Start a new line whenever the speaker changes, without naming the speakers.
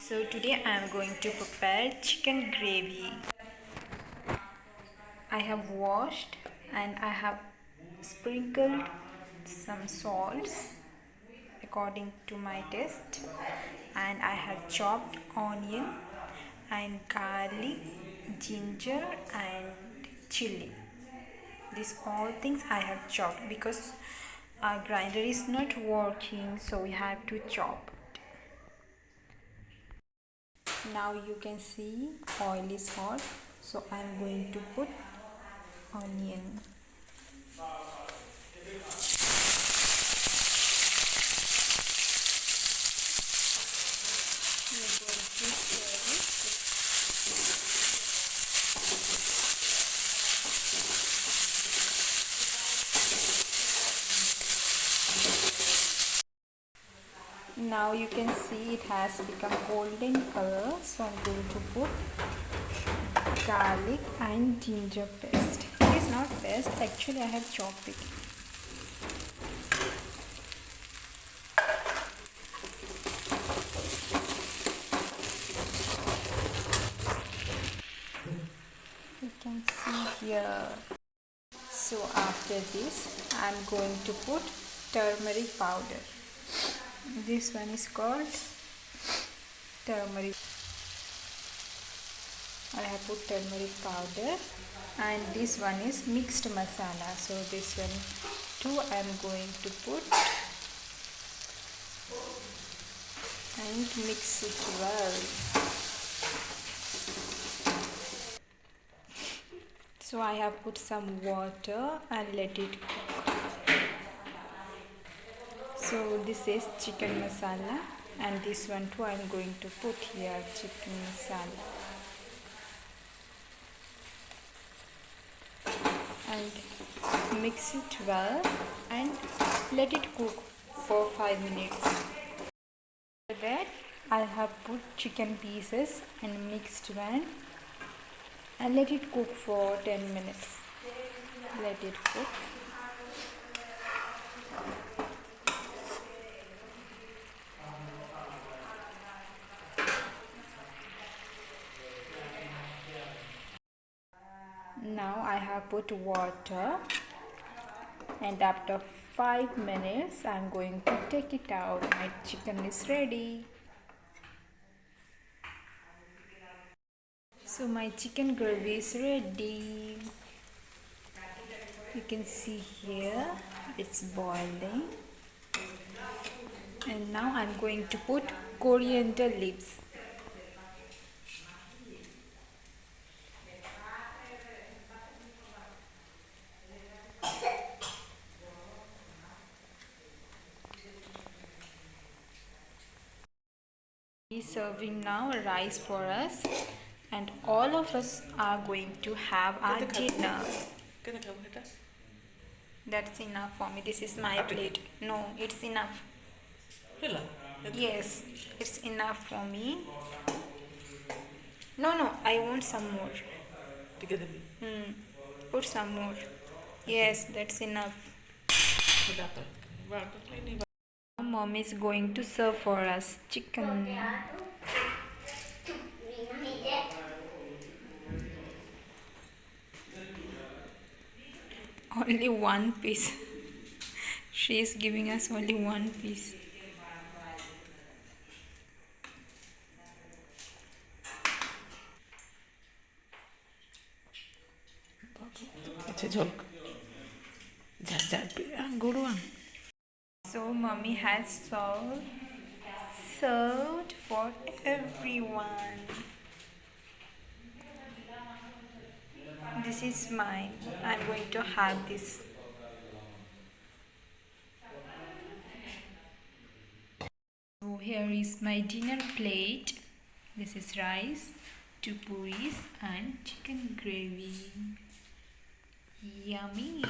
So today I am going to prepare chicken gravy. I have washed and I have sprinkled some salts according to my taste, and I have chopped onion and garlic, ginger and chili. These all things I have chopped because our grinder is not working, so we have to chop. Now you can see oil is hot, so I am going to put onion. We are going to stir it. Now you can see it has become golden color, so I'm going to put garlic and ginger paste. It is not paste, actually I have chopped it. You can see here. So after this I'm going to put turmeric powder. This one is called turmeric. I have put turmeric powder, and this one is mixed masala. So this one too I am going to put and mix it well. So I have put some water and let it cook. So this is chicken masala, and this one too I am going to put here, chicken masala. And mix it well and let it cook for 5 minutes. After that I have put chicken pieces and mixed one and let it cook for 10 minutes. Let it cook. Now I have put water, and after 5 minutes I am going to take it out. My chicken is ready. So my chicken gravy is ready. You can see here it's boiling, and now I'm going to put coriander leaves. He's serving now rice for us, and all of us are going to have our dinner. That's enough for me. This is my plate. No, it's enough. Yes, it's enough for me. No, I want some more. Put some more. Yes, that's enough. Mom is going to serve for us chicken. Only one piece. She is giving us only one piece. So mommy has served for everyone. This is mine. I'm going to have this. So here is my dinner plate. This is rice, 2 puris and chicken gravy. Yummy!